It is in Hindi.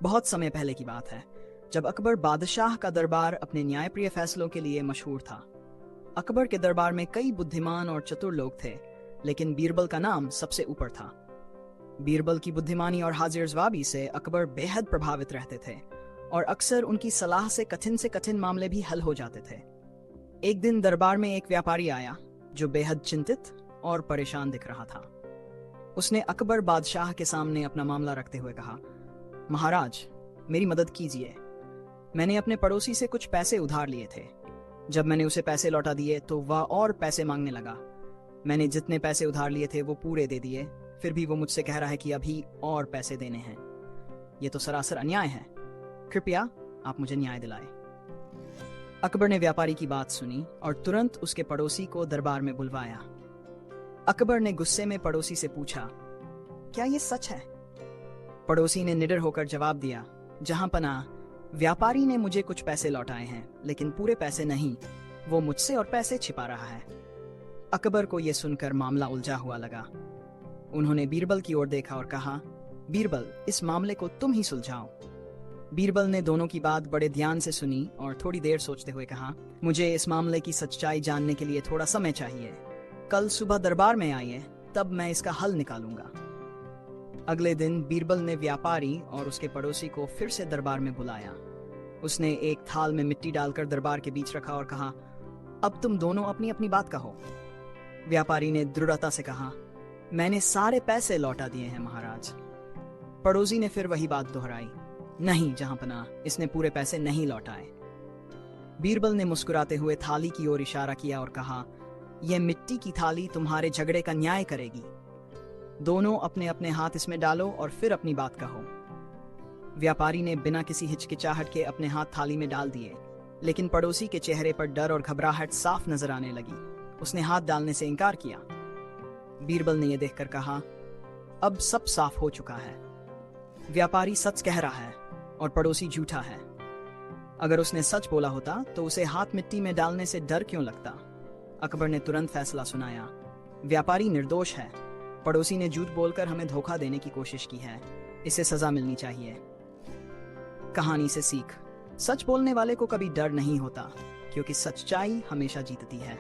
बहुत समय पहले की बात है, जब अकबर बादशाह का दरबार अपने न्यायप्रिय फैसलों के लिए मशहूर था। अकबर के दरबार में कई बुद्धिमान और चतुर लोग थे, लेकिन बीरबल का नाम सबसे ऊपर था। बीरबल की बुद्धिमानी और हाजिर जवाबी से अकबर बेहद प्रभावित रहते थे और अक्सर उनकी सलाह से कठिन मामले भी हल हो जाते थे। एक दिन दरबार में एक व्यापारी आया जो बेहद चिंतित और परेशान दिख रहा था। उसने अकबर बादशाह के सामने अपना मामला रखते हुए कहा, महाराज, मेरी मदद कीजिए। मैंने अपने पड़ोसी से कुछ पैसे उधार लिए थे। जब मैंने उसे पैसे लौटा दिए तो वह और पैसे मांगने लगा। मैंने जितने पैसे उधार लिए थे वो पूरे दे दिए, फिर भी वो मुझसे कह रहा है कि अभी और पैसे देने हैं। ये तो सरासर अन्याय है। कृपया आप मुझे न्याय दिलाएं। अकबर ने व्यापारी की बात सुनी और तुरंत उसके पड़ोसी को दरबार में बुलवाया। अकबर ने गुस्से में पड़ोसी से पूछा, क्या ये सच है? पड़ोसी ने निडर होकर जवाब दिया, जहां पनाह, व्यापारी ने मुझे कुछ पैसे लौटाए हैं, लेकिन पूरे पैसे नहीं। वो मुझसे और पैसे छिपा रहा है। अकबर को यह सुनकर मामला उलझा हुआ लगा। उन्होंने बीरबल की ओर देखा और कहा, बीरबल, इस मामले को तुम ही सुलझाओ। बीरबल ने दोनों की बात बड़े ध्यान से सुनी और थोड़ी देर सोचते हुए कहा, मुझे इस मामले की सच्चाई जानने के लिए थोड़ा समय चाहिए। कल सुबह दरबार में आइए, तब मैं इसका हल निकालूंगा। अगले दिन बीरबल ने व्यापारी और उसके पड़ोसी को फिर से दरबार में बुलाया। उसने एक थाल में मिट्टी डालकर दरबार के बीच रखा और कहा, अब तुम दोनों अपनी अपनी बात कहो। व्यापारी ने दृढ़ता से कहा, मैंने सारे पैसे लौटा दिए हैं महाराज। पड़ोसी ने फिर वही बात दोहराई, नहीं जहांपनाह, इसने पूरे पैसे नहीं लौटाए। बीरबल ने मुस्कुराते हुए थाली की ओर इशारा किया और कहा, यह मिट्टी की थाली तुम्हारे झगड़े का न्याय करेगी। दोनों अपने अपने हाथ इसमें डालो और फिर अपनी बात कहो। व्यापारी ने बिना किसी हिचकिचाहट के अपने हाथ थाली में डाल दिए, लेकिन पड़ोसी के चेहरे पर डर और घबराहट साफ नजर आने लगी। उसने हाथ डालने से इनकार किया। बीरबल ने यह देखकर कहा, अब सब साफ हो चुका है। व्यापारी सच कह रहा है और पड़ोसी झूठा है। अगर उसने सच बोला होता तो उसे हाथ मिट्टी में डालने से डर क्यों लगता? अकबर ने तुरंत फैसला सुनाया, व्यापारी निर्दोष है। पड़ोसी ने झूठ बोलकर हमें धोखा देने की कोशिश की है। इसे सजा मिलनी चाहिए। कहानी से सीख, सच बोलने वाले को कभी डर नहीं होता, क्योंकि सच्चाई हमेशा जीतती है।